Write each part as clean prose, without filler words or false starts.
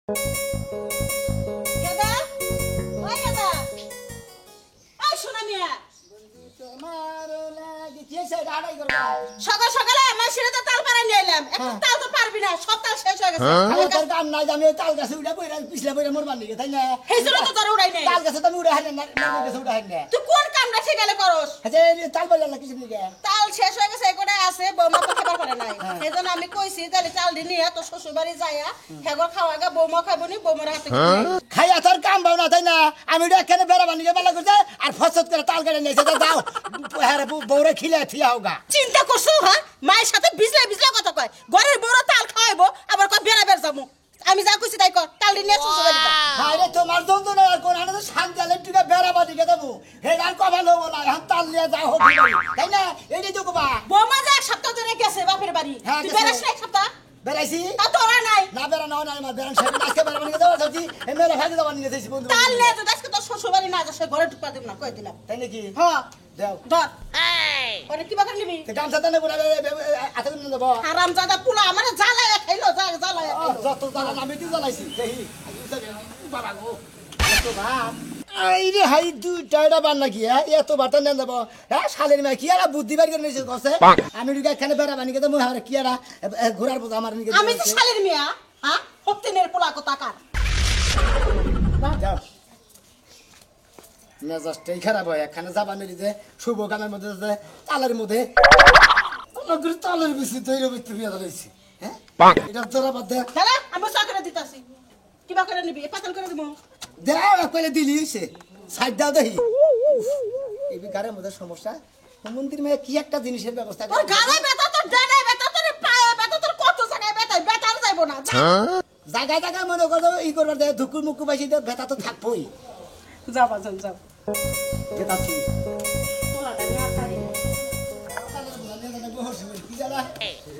কেদা ওই কেদা আই শোনা মিয়া তোমার লাগি কি সেই রাড়াই করবা সকাল সকালে আমার সিঁড়িতে তাল পাড়া নিয়ে এলাম একটু তাল তো পারবি না সব তাল শেষ হয়ে গেছে আমার তোর কাম নাই আমি তাল গাছে উড়া বইরা পিছলা বইরা মরবার নিগে তাই না এই জন্য তো তোর উড়াই নাই তাল গাছে তো আমি উড়া হানে না আমার গাছে উড়া হানে তুই কোন কামটা শিখালে করস আচ্ছা তাল বইলা না কিছু নিগে তাল শেষ হয়ে গেছে এগুলো আছে বৌমা তো খাবার পারে নাই এই জন্য আমি কইছি তাহলে চাল দি নিয়ে তোর শ্বশুর বাড়ি যাইয়া হেগর খাওয়াগা বৌমা খাবো নি বৌমার হাতে খাইয়া তোর কাম বাও না তাই না আমি উড়া এখানে বেড়া বানিয়ে বেলা করতে আর ফসত করে তাল কেটে নিয়েছে যাও হ্যাঁ বউরে খিলে থিয়া হোগা চিন্তা করছো হ্যাঁ মায়ের সাথে বিজলা বিজলা কথা কয় ঘরের বড় তাল খাওয়াইবো আবার কয় বেড়া বেড় যাবো আমি যা কইছি তাই কর তাল নিয়ে শ্বশুর বাড়ি যা আরে তোমার দন্দ না আর কোন আনন্দ শান্তি আলে টিকা বেড়া বাদিকে দেবো হে গান কবা লব না এখন তাল নিয়ে যাও হোক তাই না এইটাই তো কবা বৌমা যা এক সপ্তাহ ধরে গেছে বাপের বাড়ি হ্যাঁ, তুই গেছে। বেড়াস না এক সপ্তাহ বেড়াইছি তা তোরা নাই না বেড়া না আমার বেড়ান সাথে আজকে বেড়া বানিয়ে দেওয়া চাচ্ছি এই মেরে ভাগে দেওয়া নিয়ে যাইছি বন্ধু তাল নিয়ে যদি আজকে তোর শ্বশুর বাড়ি না যাস ঘরে ঢুকা দিব না কই দিলাম তাই নাকি হ্যাঁ দাও ধর ওরে কি বাগান নিবি তো গামছা তানে বলা আতে দিন দেব হারাম জাদা পুলা আমার জ্বালায় খাইলো জ্বালায় খাইলো যত জ্বালা আমি তো জ্বালাইছি দেহি বাবা গো এত ভাত আইরে হাই দুইটা বান নাকি হ্যাঁ এত বাটা নেন দেব হ্যাঁ শালের মেয়ে কি আর বুদ্ধি বাড়ি করে নিয়েছে কসে আমি ঢুকে এখানে বেড়া বানিয়ে দেবো আমার কি আর ঘোরার বোঝা আমার নিকে আমি তো শালের মিয়া হ্যাঁ হপ্তিনের পোলা কো টাকা যাও মেজাজটাই খারাপ হয় এখানে যাবা মেরিতে শুভ কামের মধ্যে তালের মধ্যে তালের বেশি তৈরি করতে বিয়ে ধরেছি হ্যাঁ এটা তোরা বাদ দে দাদা আমি চাকরি দিতাছি কিবা করে নিবি পাতল করে দিব দেও কইলে দিলি হইছে সাইড দাও দেখি এই গারের মধ্যে সমস্যা মন্দির মেয়ে কি একটা জিনিসের ব্যবস্থা তোর গালে ব্যথা তোর ডানে ব্যথা তোর পায়ে ব্যথা তোর কত জায়গায় ব্যথা ব্যথা আর যাইবো না জায়গায় জায়গায় মনে করো ই করবার দেয় ধুকুর মুকু পাইছি ব্যথা তো থাকবোই যাবা যাও যাও ব্যথা ছিল পোলাটা নিয়ে খাই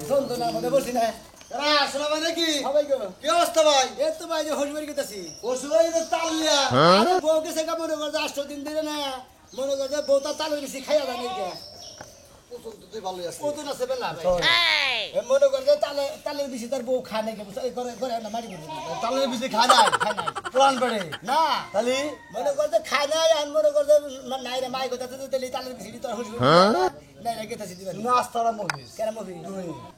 যন্ত্রণার মধ্যে বসি না আসসালামু আলাইকুম সবাই গো কি অবস্থা ভাই এ তো ভাই যে হসবাড়ি গেছি ওষুধই তো তাল লিয়া আরে বউ গেছে কা মনে করছে 8 দিন ধরে না মনে করছে বউ তার তালের বেশি খাইয়া জানি কে ওষুধ তো তুই ভালোই আছে কত আছে বেলা মনে করছে তালের বেশি তার বউ খায় না কে করে করে না মারি বলি তালের বেশি খায় নাই খায় নাই পুরান পেড়ে না তালি মনে করছে খায় নাই আর মনে করছে নাই রে মাই কথা তো তেলি তালের বেশি তোর হসবাড়ি নাই রে কেতাছি দিবেন নাস্তারা মহিষ কেন মফিস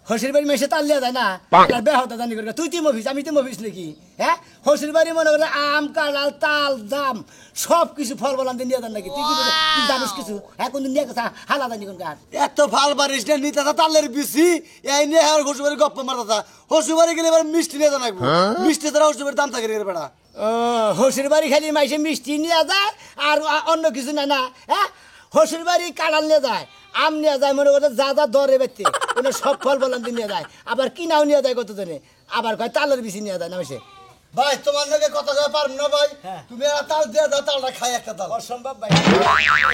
হসির বাড়ি মেশে তাল লিয়া যায় না আর বেহতা জানি করে তুই তুই মফিস আমি তো মফিস নাকি হ্যাঁ হসির বাড়ি মনে করে আম কাঁঠাল তাল জাম সব কিছু ফল বলান দিয়ে নিয়ে যান নাকি তুই কি বলে তুই জানিস কিছু হ্যাঁ কোনদিন নিয়ে কথা হালা জানি কোন কার এত ভাল বারিস না নিতে তালের বেশি এই নিয়ে আর হসুবাড়ি গপ্প মারতা হসুবাড়ি গেলে এবার মিষ্টি নিয়ে জানাবো মিষ্টি তারা হসুবাড়ির দাম থাকে রে বেড়া হসির বাড়ি খালি মাইসে মিষ্টি নিয়ে যায় আর অন্য কিছু না না হ্যাঁ হসির বাড়ি কাঁঠাল নিয়ে যায় আম নিয়ে যায় মনে করে যা যা দরে বেচতে কোনো সব ফল বলান দিয়ে নিয়ে যায় আবার কিনাও নিয়ে যায় কত জনে আবার কয় তালের বেশি নিয়ে যায় না মাসে ভাই তোমার লগে কথা কয়ে পারবো না ভাই হ্যাঁ। তুমি একটা তাল দিয়ে দাও তালটা খাই একটা তাল অসম্ভব ভাই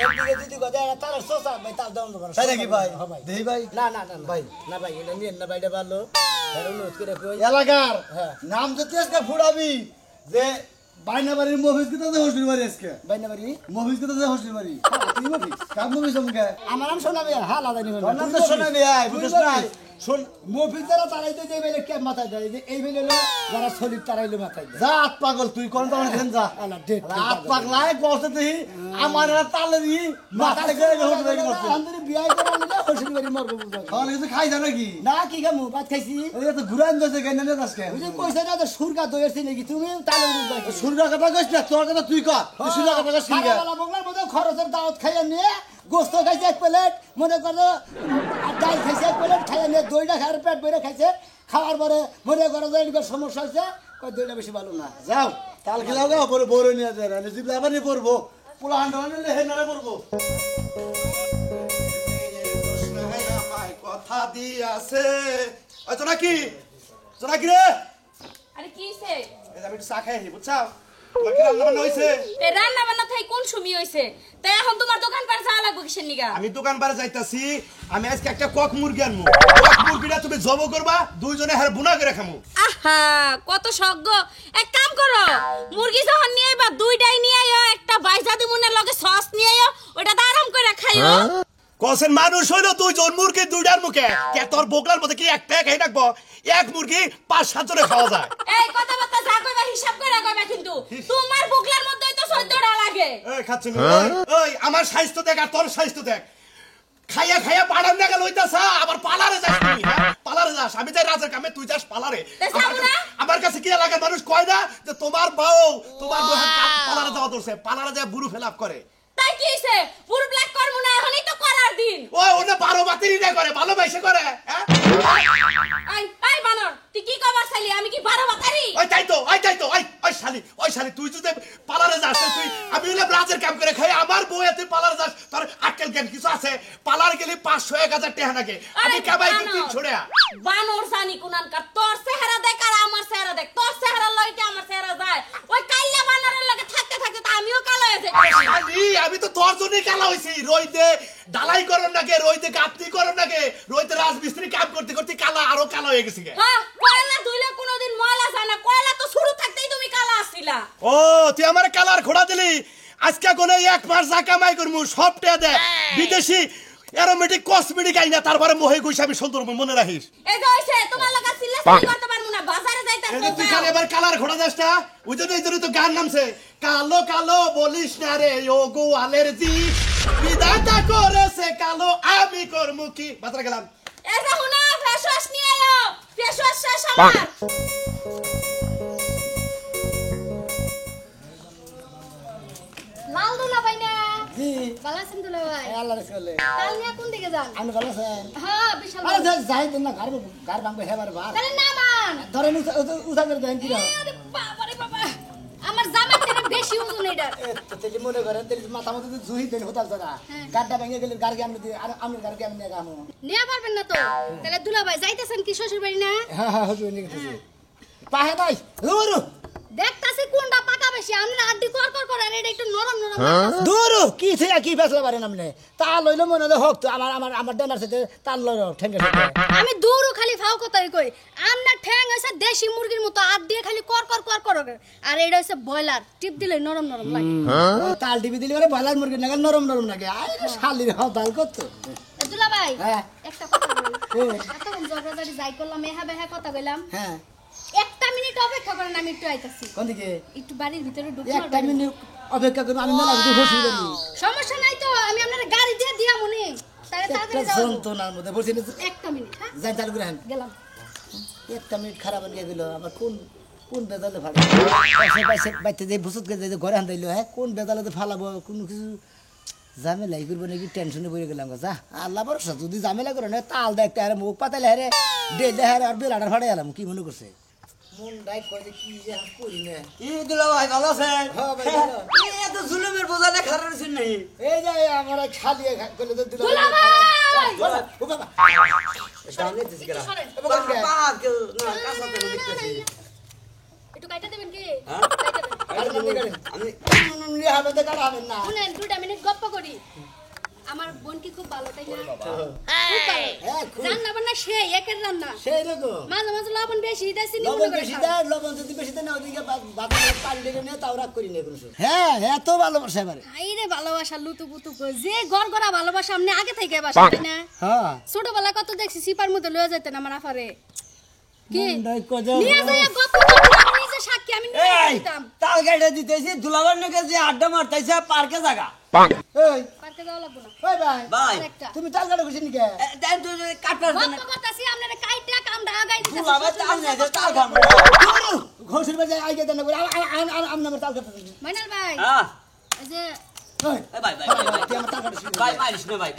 একদিকে যদি কথা তার সোসা ভাই তার দাম দেবো তাই নাকি ভাই হ্যাঁ ভাই দেই ভাই না না না ভাই না ভাই এটা নিয়ে না ভাই এটা ভালো অনুরোধ করে কই এলাকার হ্যাঁ। নাম যদি আজকে ফুড়াবি যে বাইনা বাড়ির মফিস কিতা যে হসুর বাড়ি আজকে ভাই না বাড়ি মফিস কিতা যে হসুর বাড়ি তুই মফিস কাম মফিস আমাকে আমার নাম শোনাবে হ্যাঁ লাদা নিবেন তোর নাম তো শোনাবি আয় বুঝছ না শোন মফিস যারা তারাই তো যে বেলে কে মাথায় দেয় যে এই বেলে যারা শরীর তারাইলে মাথায় দেয় যা আত পাগল তুই কোন তো দেখেন যা আলা ডেট আত পাগলাই কষ্ট দেই আমার না তালে দি মাথা করে হসুর বাড়ি করতে আন্দরে বিয়ে করে আনলে হসুর বাড়ি মরবো বুঝা খাওয়া কিছু খাই যা নাকি না কি খামু ভাত খাইছি ওই তো ঘুরান যাচ্ছে কেন না আজকে বুঝে কইছে না তো সুরকা দইছি নাকি তুমি তালে বুঝা সুরগা কথা কইছ না তোর কথা তুই কর তুই সুরগা কথা কইছ কি সারাবেলা বগলার মধ্যে খরচের দাওয়াত খাইয়া নিয়ে গোস্ত খাইছে এক প্লেট মনে করো ডাল খাইছে এক প্লেট খাইয়া নিয়ে দইটা খাওয়ার পেট ভরে খাইছে খাওয়ার পরে মনে করো যে এরকম সমস্যা হয়েছে কই দইটা বেশি ভালো না যাও তাল খেলাও গা পরে বড় নিয়ে যায় না জিবলা আবার নিয়ে পড়বো পোলা হান্ডা নিলে হে নারে পড়বো কথা দিয়াছে ওই তোরা কি রে আরে কি হইছে এই আমি একটু চা খাই নি বুঝছাও তোমার কি রান্না বান্না হইছে এ রান্না বান্না থাই কোন সময় হইছে তাই এখন তোমার দোকান পার যাওয়া লাগবে কিসের নিগা আমি দোকান পারে যাইতাছি আমি আজকে একটা কক মুরগি আনবো কক মুরগিটা তুমি জব করবা দুইজনে হার বুনা করে খামু আহা কত সজ্ঞ এক কাম করো মুরগি যখন নিয়ে আইবা দুইটাই নিয়ে আইও একটা বাইজা দিমুনের লগে সস নিয়ে আইও ওটা তো আরাম করে খাইও কসেন মানুষ হইলো দুইজন মুরগি দুইটার মুখে কে তোর বোকলার মধ্যে কি একটা খাই রাখবো এক মুরগি 5-7 জনে খাওয়া যায় এই কথাবার্তা যা কইবা তোমার বুকলার মধ্যেই তো 14টা লাগে। এই খাচ্ছি না ওই আমার স্বাস্থ্য দেখ আর তোর স্বাস্থ্য দেখ খাইয়া খাইয়া পাড়ার না গেল হইতাছ আবার পালারে যাস তুই হ্যাঁ পালারে যাস আমি যাই রাজার কামে তুই যাস পালারে আমার কাছে কি এলাকার মানুষ কয় না যে তোমার বউ তোমার বউ পালারে যাওয়া ধরছে পালারে যায় বুড়ো ফেলাপ করে তাই কি হইছে পুরো ব্ল্যাক করব না এখনই তো করার দিন ও ওনে 12 বাতিরি না করে ভালোবাসে করে হ্যাঁ আই বানর তুই কি কবার চাইলি আমি কি 12 বাতারি ওই তাই তো ওই শালি তুই যদি পালারে যাস তুই আমি হইলাম রাজের কাম করে খাই আমার বউ তুই পালারে যাস তোর আক্কেল জ্ঞান কিছু আছে পালার গেলে 500 1000 টাকা নাকি আমি কামাই কি 300 টাকা বানর জানি কুনানকার তোর চেহারা দেখ আর আমার চেহারা দেখ তোর চেহারা লইতে আমার চেহারা যায় ওই কাইলা বানরের লগে থাকতে থাকতে তো আমিও কালো হয়ে যাই আমি তো তোর জন্যই কালা হইছি রইতে ডালাই করন নাকি রইতে গাপ্তি করন নাকি রইতে রাজমিস্ত্রি কাম করতে করতে কালা আরো কালো হয়ে গেছি হ্যাঁ কয়লা ধুইলে কোনোদিন ময়লা যায় না কয়লা তো শুরু থাকতেই তুমি কালা আসছিলা ও তুই আমার কালার খোড়া দিলি আজকে কোনে 1 মাস যা কামাই করমু সবটা দে বিদেশি অ্যারোমেটিক কসমেটিক আইনা তারপরে মোহে কইছি আমি সুন্দর মনে রাখিস এই যে হইছে তোমার লাগা সিল্লাসি করতে পারমু না বাজারে যাইতাছ তুই খালি এবার কালার ঘোড়া যাসটা ওই জন্য তো গান নামছে কালো কালো বলিস না রে ও গো অ্যালার্জি বিধাতা করেছে কালো আমি করমু কি বাজারে গেলাম এই যে হুনা ফেস ওয়াশ নিয়ে আয়ো ফেস ওয়াশ শেষ আমার লাল দুলা ভাই না জি ভালো আছেন দুলা ভাই আল্লাহর রাসূলে কাল নিয়ে কোন দিকে যান আমি ভালো আছেন হ্যাঁ বিশাল আরে যাই দেন না ঘর ভাঙবে হেবার বার তাহলে না মান ধরেন উঠা করে দেন কি আরে বাবা রে বাবা আমার জামা থেকে বেশি ওজন এটা তেলি মনে করেন তেলি মাথা মতো জুহি দেন হতাল তোরা গাড়টা ভেঙে গেলে গাড়ি আমি আর আমি গাড়ি আমি নিয়ে গামু নিয়ে পারবেন না তো তাহলে দুলা ভাই যাইতেছেন কি শ্বশুর বাড়ি না হ্যাঁ হ্যাঁ হুজুর নিয়ে গেছে পাহে নাই দূর দেখতাছি কোনটা পাকা বেশি আমরা আড্ডি কর কর করে আর এটা একটু নরম নরম দূর কি থেকে কি ফেসলা পারেন আপনি তা লইলে মনে হয় হোক তো আমার ডানার সাথে তাল লইল ঠেঙ্গে আমি দূরও খালি ফাও কথাই কই আমনা ঠ্যাং হইছে দেশি মুরগির মতো আট দিয়ে খালি কর কর কর কর আর এটা হইছে ব্রয়লার টিপ দিলে নরম নরম লাগে তাল টিপি দিলে মানে বয়লার মুরগি নাগাল নরম নরম লাগে আরে শালির হতাল কত দুলা ভাই হ্যাঁ একটা কথা বলি এতক্ষণ জগদারি যাই করলাম এহা বেহা কথা কইলাম হ্যাঁ একটা মিনিট অপেক্ষা করেন আমি একটু আইতাছি কোন দিকে একটু বাড়ির ভিতরে ঢুকবো একটা মিনিট অপেক্ষা করুন আমি মেলা কিছু খুশি করি সমস্যা নাই তো আমি আপনার গাড়ি দিয়ে দিয়া মনে তাহলে একটা তাড়াতাড়ি যাও যন্ত্রণার মধ্যে বসে একটা মিনিট হ্যাঁ যাই চালু করে গেলাম একটা মিনিট খারাপ হয়ে গেল আমার কোন বেদালে ফালা বাইতে যে ভুসুত করে যে ঘরে আনতে হ্যাঁ কোন বেদালে ফালাবো কোনো কিছু ঝামেলাই করবো নাকি টেনশনে পড়ে গেলাম যা আল্লাহ ভরসা যদি ঝামেলা করে না তাল দেখতে হারে মুখ পাতালে হারে ডেলে হারে আর বেলাটার ফাটাই এলাম কি মনে করছে মন ডাই কয় যে কি যে করি না কি দুলা ভাই ভালো আছেন হ্যাঁ ভাই ভালো। এত জুলুমের বোঝা না খারাপ হইছেন নাই এই যে আমার খালিয়ে কইলে তো দিল দুলা ভাই ও বাবা সামনে দিছি কেরা সরেন। বাবা কেউ না কাঁচা তেল দেখতেছি একটু কাইটা দেবেন কি হ্যাঁ? আর মনে করেন আমি নিয়ে হবে তো কাটা হবে না শুনেন 2 মিনিট গপ্প করি আমার বোন কি খুব ভালো তাই না খুব ভালো হ্যাঁ খুব রান্না বান্না সেই একের রান্না সেই রকম মাঝে মাঝে লবণ বেশি দেশি নি লবণ মনে করে বেশি খাও। দেয় লবণ যদি বেশি দেয় না ওদিকে বাতাসে পানি লেগে নিয়ে তাও রাগ করি না কোনো সময়। হ্যাঁ এত ভালোবাসা এবারে হাইরে ভালোবাসা লুতু পুতু কই যে গড়গড়া ভালোবাসা আপনি আগে থেকে বাসা তাই না হ্যাঁ ছোটবেলা কত দেখছি সিপার মধ্যে লয়ে যেতেন আমার আফারে কি মন্ডাই কজা নিয়ে যাই গপ্প করতে আমি নিজে সাক্ষী আমি নিয়ে এই যেতাম তাল গাড়ি দিতেছি দুলাবার নাকি যে আড্ডা মারতেছে পার্কে জায়গা এই পারতে যাওয়া লাগবে না ওই ভাই ভাই একটা তুমি তাল কাটা খুশি নিকে তাই তো কাটার জন্য গপ্প করতেছি আপনারা কাইটা কামড়া আগাই দুলাবার তাল নাই যে তাল খাবো ঘোষের বাজে আগে দেন না আম নাম্বার তাল কাটা মাইনাল ভাই হ্যাঁ এই যে ওই এ ভাই ভাই ভাই ভাই তুই আমার তাল কাটা শুরু ভাই পারিস না ভাই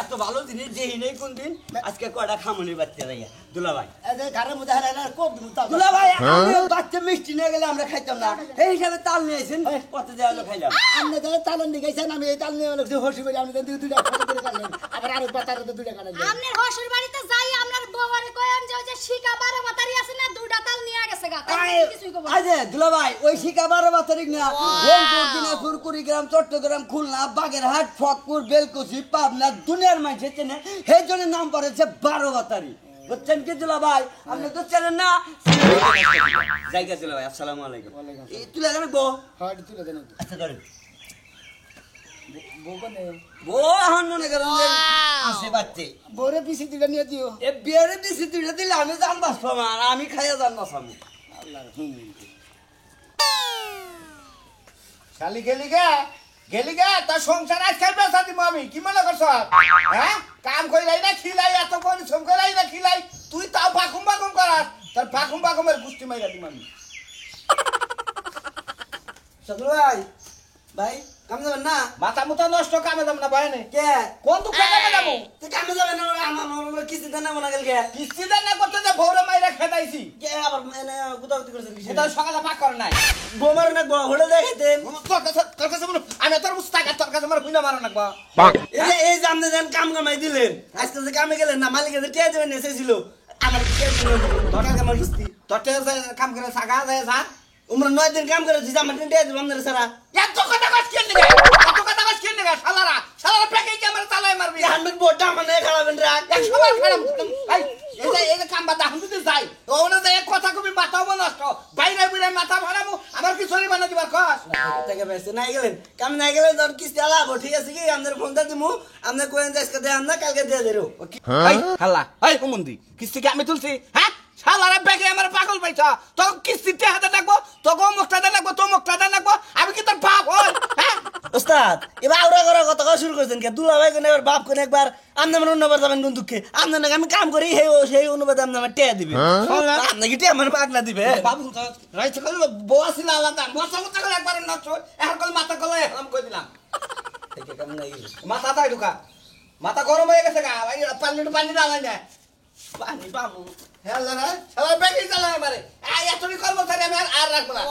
এত ভালো জিনিস যেই নেই কোন দিন আজকে কয়টা খামনি বাচ্চা লাইয়া দুলা ভাই এই যে ঘরের মধ্যে হারা হারা কোপ দিমু তাল দুলা ভাই আমি বাচ্চা মিষ্টি নিয়ে গেলে আমরা খাইতাম না এই হিসাবে তাল নিয়ে আইছেন কত দেওয়া হলো খাইলাম আপনি তো তালন দিগাইছেন আমি এই তাল নিয়ে লোক হসি বলে আমি দুইটা ফটো করে কাটলাম আবার আরো পাতার দুইটা কাটলাম আপনার হসুর বাড়িতে যাই আপনার বউয়ারে কয়েন যে ওই যে শিকা বারে মাতারি আছে না দুইটা তাল নিয়ে গেছে গা তাই কিছুই কব আজে দুলা ভাই ওই শিকাবার বাতারিক না রংপুর দিনাজপুর কুড়িগ্রাম চট্টগ্রাম খুলনা বাগেরহাট ফকপুর বেলকুচি পাবনা দুনিয়ার মাঝে চেনে সেই জন্য নাম পড়েছে 12 বাতারি বুঝছেন কি দুলা ভাই আপনি তো চেনেন না জায়গা দুলা ভাই আসসালামু আলাইকুম এই তুলে দেন গো হ্যাঁ তুলে দেন আচ্ছা ধরেন বউকনে গো এখন মনে করেন যে আসে বাচ্চে বউরে পিছি দিলে নিয়ে দিও এ বিয়ারে বেশি তুলে দিলে আমি জানবাস আর আমি খাইয়া জানবাস আমি আল্লাহর হুম শালি গেলি গে তার সংসার আজকাল বেসা দিব আমি কি মনে করছ হ্যাঁ কাম কইলাই না খিলাই এত পরিশ্রম কইলাই না খিলাই তুই তাও বাকুম করাস তার বাকুমের গুষ্টি মাইরা দিব আমি সকল ভাই ভাই কাম যাবেন না মাথা মুতা নষ্ট কামে যাব না ভাই নে কে কোন দুঃখে কামে যাব তুই কামে যাবেন না আমার কিস্তি দেন না মনে গেল কে কিস্তি দেন না করতে যে ভৌরা মাইরা খেদাইছি কে আবার এনে গুতাগুতি করছেন কি এটা সকালে পাক করে নাই বোমার না হোড়ে দেখাইতেন তোর কাছে বলো আমি তোর মুস্তাক তোর কাছে আমার বুইনা মারো নাকবা এই যে আপনি যেন কাম কামাই দিলেন আজকে যে কামে গেলেন না মালিকের টিয়া দেবেন এসেছিল আমার তোর আমার কিস্তি তোর কাম করে সাগা যায় যা উমরা 9 দিন কাম করে দিছি আমার টিয়া দিলাম আপনার সারা এত কথা কস কেন নিগা শালারা প্যাকে ক্যামেরা চালাই মারবি হান্ড্রেড বোর্ডটা মানে খারাপেন রাখ 100 বার খারাপ এই যে কাম বাতা হুঁতে যাই ওনা যে কথা কবি মাথাও নষ্ট বাইরে বাইরে মাথা ভাড়ামু আমার কি চলি বানা দিবার কস টাকা পয়সা নাই গেলেন কাম নাই গেলেন তোর কিস্তি আলাবো ঠিক আছে কি আমাদের ফোনটা দিমু আপনি কোয়েন আজকে দেন না কালকে দিয়ে দেরো এই হাল্লা এই হুমন্দি কিস্তি কি আমি তুলছি হ্যাঁ শালারা ব্যাগে আমার পাগল পাইছা তো কিস্তিতে হাতে রাখবো তো মুখটা রাখবো তো মুখটা রাখবো আমি কি তোর বাপ হই হ্যাঁ ওস্তাদ এবার আউরা করার কথা শুরু করেছেন কে দুলা ভাই কোন এবার বাপ কোন একবার আপনি আমার অন্যবার যাবেন কোন দুঃখে আপনার নাকি আমি কাম করি সেই অনুবাদে আপনি আমার টেয়া দিবে আপনাকে টেয়া আমার পাগলা দিবে বাবু রাইতে কল বউ আসিল আলাদা মশা মশা করে একবার নষ্ট এখন কল মাথা কলে আমি কই দিলাম মাথা তাই ঢুকা মাথা গরম হয়ে গেছে গা ভাই পানি ডালাই না পানি বাবু হ্যাঁ না শালা ব্যাগে চালা এবারে এতই কর্মচারী আমি আর রাখবো না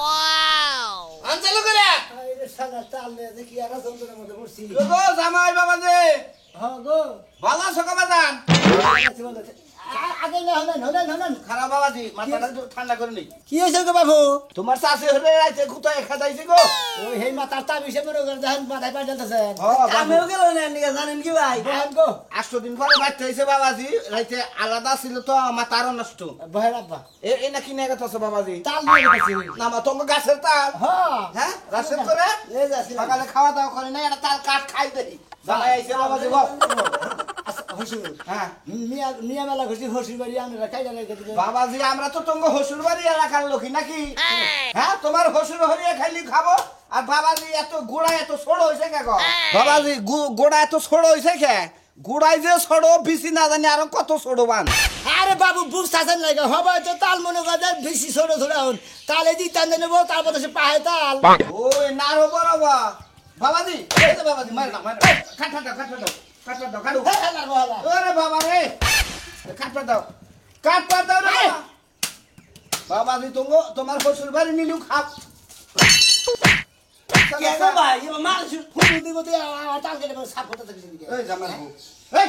আনচালু করে আরে সাদা চালে দেখি আর যন্ত্রের মধ্যে পড়ছি গো জামাই বাবা যে হ্যাঁ গো ভালো আছো কবাদান আগে না হলেন খারাপ বাবাজি মাথাটা একটু ঠান্ডা করে নেই কি হয়েছে গো বাবু তোমার চাষি হলে রাইতে গুতায় খাদাইছে গো ওই হেই মাথার তার বিষয়ে মনে করে দেখেন মাথায় পাই জ্বলতেছে বাবু। আমিও গেল না এদিকে জানেন কি ভাই বহেন গো 8 দিন পরে বাচ্চা হয়েছে বাবাজি রাইতে আলাদা ছিল তো আমার তারও নষ্ট বহেন আব্বা এই নাকি নিয়ে গেছে বাবাজি তাল নিয়ে গেছি না মা তোমার গাছের তাল হ্যাঁ হ্যাঁ গাছের করে এই যাচ্ছি সকালে খাওয়া দাওয়া করে না এটা তাল কাঠ খাই দেই জামাই আইছে বাবাজি বল হসুর হ্যাঁ নিয়া মেলা ঘুরছি হসুর বাড়ি আমরা খাই জায়গায় গেছি বাবাজি আমরা তো তোমার হসুর বাড়ি এলাকার লোকই নাকি হ্যাঁ তোমার হসুর হরিয়ে খাইলি খাবো আর বাবাজি এত গোড়া এত ছোট হয়েছে কে গো বাবাজি গোড়া এত ছোট হয়েছে কে গোড়াই যে ছোট বেশি না জানি আরো কত ছোট বান আরে বাবু বুঝ থাকেন লাগে হবে তো তাল মনে করে বেশি ছোট ছোট হন তালে দি টান নেবো তারপর সে পাহে তাল ওই না রো বাবা বাবাজি এই যে বাবাজি মার না মার কাটা দাও কাটু ওরে বাবা রে কাটপা দাও রে বাবাজি তোমার হসুর বাড়ি নিলু খাপ কে গো ভাই এবার মানুষ ফুল দিব দে তাল কেটে সাপ করতে থাকছে এই জামাই বউ এই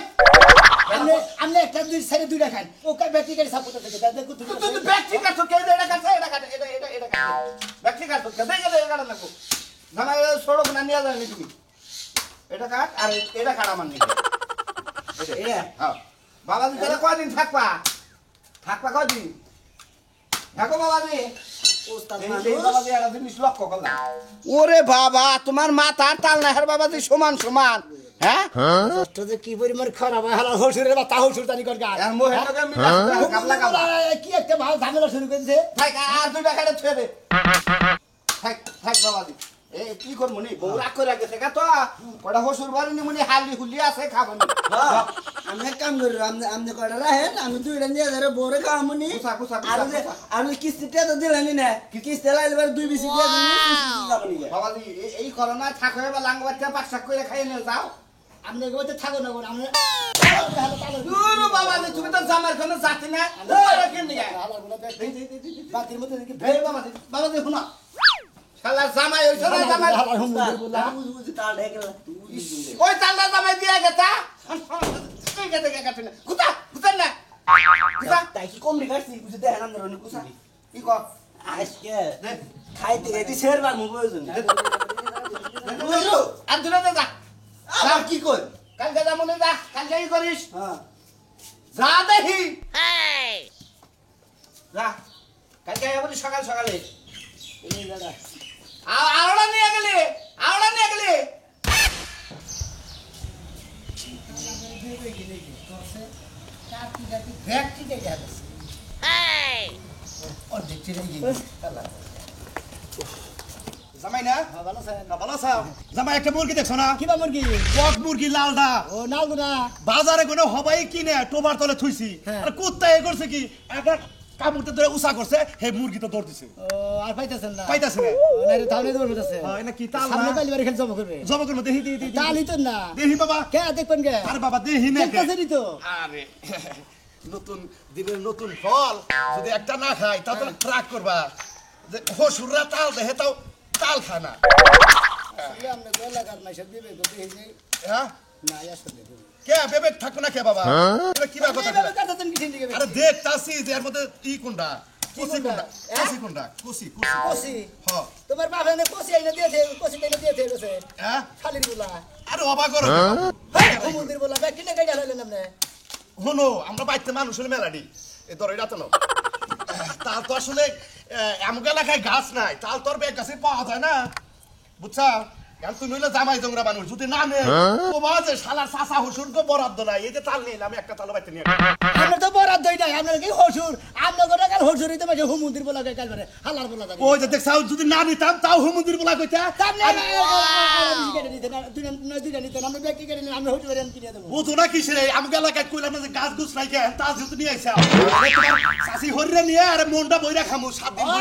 আপনি একটা দুই সাইডে দুইটা খান ও কা ব্যক্তি করে সাপ করতে থাকে দেখো তুই ব্যক্তি কাটো কে এটা কাটছে এটা ব্যক্তি কাটো কে এটা কাটা লাগবো জামাই সড়ক না নিয়ে যায়নি তুমি এটা কাট আর এটা কাটা মান নিবে এটা হ্যাঁ বাবাজি তাহলে কয়দিন থাকবা কয়দিন থাকো বাবাজি ওরে বাবা তোমার মাথার তাল না হের বাবাজি সমান হ্যাঁ কি পরিমাণ খারাপ হালা হসুরের বা তা হসুর জানি কর গায় কি একটা ভালো ঝামেলা শুরু করেছে আর দুইটা কাটে ছুঁয়ে দে থাক বাবাজি কি করবো নি বউ রাগ করে গেছে তো কটা হসুর বাড়ি নি মনে হালি হুলি আছে খাবো আমি এক কাম করি আপনি কটা রাখেন আমি দুইটা নিয়ে ধরে বড় খাওয়াবো নি আর কিস্তিটা তো দিলাম না কিস্তি লাইলে দুই বেশি দিয়ে বাবাজি এই করোনা থাকো বা লাঙ্গ বাচ্চা পাকশাক করে খাইয়ে নিয়ে যাও আপনি গোতে থাকো না আমি বাবাজি তুমি তো জামার কোনো জাতি না বাতির মধ্যে বাবাজি শোনা শালা জামাই হইছে না জামাই ওই তালটা জামাই দিয়া গেতা কই গেতে কাটে না কুতা না কুতা তাই কি কম রেখাচ্ছি বুঝতে দেখেন আমরা কুসা কি কর আজকে খাইতে খাইতে শেরবার মু প্রয়োজন আর দূরে যা আর কি কই কালকে যা মনে যা কালকে কি করিস হ্যাঁ যা দেখি যা কালকে বলি সকালে এই দাদা আওড়া নিয়ে গেলে জামাই না ভালো আছে ভালো আছো জামাই একটা মুরগি দেখছো না কিবা মুরগি কক মুরগি লালদা ও নালগুনা বাজারে কোনো হবাই কিনে টোবার তলে থুইছি হ্যাঁ। আর কুত্তা এ করছে কি একটা কামড়তে ধরে উসা করছে হে মুরগি তো দৌড় দিছে ও আর পাইতাছেন না পাইতাছে না নারে তাহলে দৌড় হইতাছে হ্যাঁ না কি তাল সামনে না পাইলে বারে খেল জমা করবে জমা করবো দেহি দেহি দেহি তালই তো না দেহি বাবা কে দেখবেন কে আরে বাবা দেহি না দেখতাছে নি তো আরে নতুন দিনের নতুন ফল যদি একটা না খাই তা তো ট্রাক করবা যে হসুররা তাল দেহে তাও তাল খায় না আসলে আমরা গলা কাট মাইছে দিবে তো দেই নেই হ্যাঁ না আসলে দেবে কে বেবে থাকো না কে বাবা এটা কি কথা এইভাবে কাটাতেন কি দিকে আরে দেখতাছি যে এর মধ্যে ই কোনটা কুসি কোনটা? কোনটা কুসি কোনটা কুসি কুসি কোসি হ্যাঁ তোমার বাবা এনে কোসি আইনা দিয়েছে কোসি আইনা দিয়েছে গেছে হ্যাঁ খালির বলা আরে অবাক করো ও মন্দির বলা ব্যাগ কিনে গাইডা হইলেন আপনি হনো আমরা বাইতে মানুষ হলে মেলাডি এ ধর এটা তো তাল তো আসলে এমন এলাকায় গাছ নাই তাল তোর ব্যাগ গাছে পাওয়া যায় না বুঝছা এখন তুমি হইলে জামাই জংরা মানুষ যদি না নে ও বাজে শালার চাচা হুসুর কো বরাদ্দ নাই এই যে তাল নিয়ে আমি একটা তাল বাইতে নিয়ে আমরা তো বরাদ দই নাই আপনার কি হসুর আমরা গোটা কাল হসুরই তো মাঝে হু মন্দির বলা গাই কাল বারে হালার বলা যাবে ওই যে দেখছাও যদি না নিতাম তাও হুমুদির বলা কইতা সামনে দুইটা নিতেন আমরা ব্যাগ কি কেটে নিন আমরা হসুর বাড়ি কিনে দেবো বুঝো না কিসের আমি এলাকায় কইলাম না যে গাছ গুছ নাই কে তা যেহেতু নিয়ে আইসা চাষি হরিরে নিয়ে আরে মনটা বইরা খামু 7 দিন ও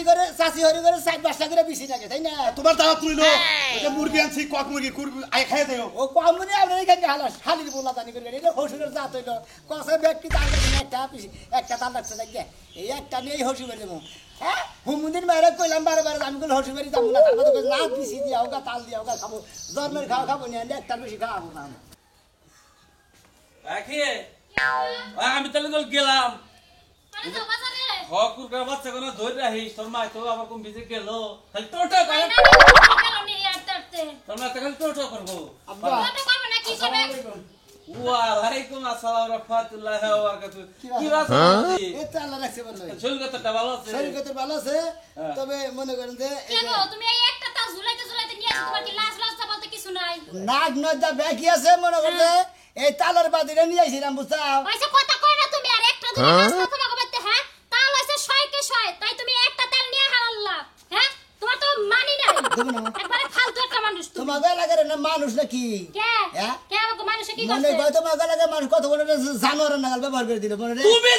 ধরে। চাষি হরি করে 60-5 টাকা করে বেশি লাগে তাই না তোমার দাওয়াত লইলো ওই যে মুরগি আনছি কক মুরগি আই খাই দেও ও কমনে আপনার এখানে হালাস হালির বলা জানি করে এটা হসুরের জাত হইলো কসে ব্যক্তি তার কাছে একটা তাল রাখছে দেখে এই একটা নিয়েই হসু বেড়ে দেবো হ্যাঁ হুমুদিন বাইরে কইলাম বারে বারে আমি কইলে হসু বেড়ে যাবো না তারপর তো না পিসি দিয়া হোক তাল দিয়া হোক খাবো জন্মের খাওয়া খাবো না একটার বেশি খাওয়াবো না আমি তাহলে তো গেলাম মানে তো বাজারে হকুর করে বাচ্চা কোনো ধরে রাখিস তোর মা তো আবার কোন ভিজে গেল খালি টোটো করে গেল নি আটতে তোর মা তো খালি টোটো করবো আব্বা কত করবে না কি করবে ওয়ালাইকুম আসসালাম রাহমাতুল্লাহি ওয়া বারাকাতুহু কি বাস এই তো আল্লাহ রাখছে বললো শরীর কতটা ভালো আছে শরীর কত ভালো আছে তবে মনে করেন যে কে গো তুমি এই একটা তাল ঝুলাইতে ঝুলাইতে নিয়ে আসো তোমার কি লাজ লজ্জা বলতে কিছু নাই নাক নজা ব্যাকি আছে মনে করেন যে এই তালের বাদিরে নিয়ে আইছিলাম বুঝছাও পয়সা কথা কই না তুমি আর একটা দুটো রাস্তা তোমাকে বলতে হ্যাঁ তাল হইছে 100 কে 100 তাই তুমি একটা তেল নিয়ে হারাল্লা হ্যাঁ তোমার তো মানি নাই দেবো না একবারে ফালতু একটা মানুষ তুমি তোমাকে লাগারে না মানুষ নাকি কে হ্যাঁ? কে আমাকে মানুষে কি মনে করছে কয় তোমাকে লাগে মানুষ কত বড় জানোয়ার নাগাল ব্যবহার করে দিল মনে রে তুমি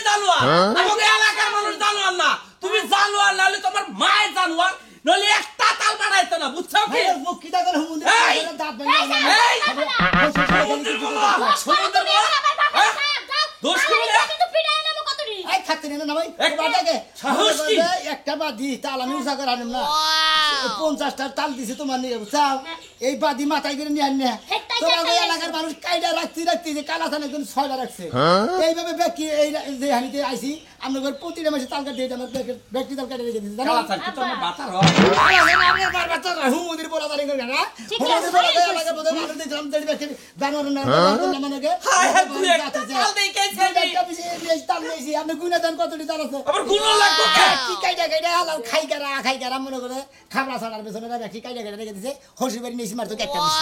জানোয়ার আমাকে এলাকার মানুষ জানোয়ার না তুমি জানোয়ার নালে তোমার মায়ের জানোয়ার নলে একটা তাল বাড়াইতো না বুঝছো কি ভাইয়ের মুখ কি দাদা হুমুন্দি এই! দাঁত এই, ভাঙা এই! সমুদ্রের বলা সমুদ্রের বলা দোষ কি বলে? কিন্তু পিড়াই নামো কতরি এই থাকতে নেন না ভাই একটা বাটাকে সাহস কি? একটা বাদি তাল আমি উসা করে আনিম না 50টা তাল দিছি তোমার নিয়ে বুঝছাও এই বাদি মাথায় করে নিয়ে আনি হেট্টাই তোমার হেট্টাই এলাকার মানুষ কাইডা রাখতে যে কালা থানা কোন 6টা রাখছে এইভাবে ব্যক্তি এই যে হানিতে আইছি আমরা ঘর প্রতিটা মাসে তাল কাটে আমার ব্যক্তি তাল কাটে রেখে দিছি জানো কালা থাকতে তো আমার বাতার হয় হুমুদির বলা দাঁড়িয়ে করে না ঠিক হুমুদির আছে, বলা ঠিক আছে। এলাকার মধ্যে মানুষ দেখলাম দেড় ব্যক্তি জানোয়ার না মনে হায় হায়, তুই একটা তাল দিয়ে খেয়েছিস আমি। তাল নিয়েছি আপনি গুনা দেন কতটি তাল আছে আবার গুণ লাগবে কে? কি কাইটা কাইটা হালাও খাই কারা মনে করে খাবড়া ছাড়ার পেছনে রাখি কাইটা কাইটা রেখে দিছে হসি বাড়ি নিয়েছি মার তোকে একটা দিছি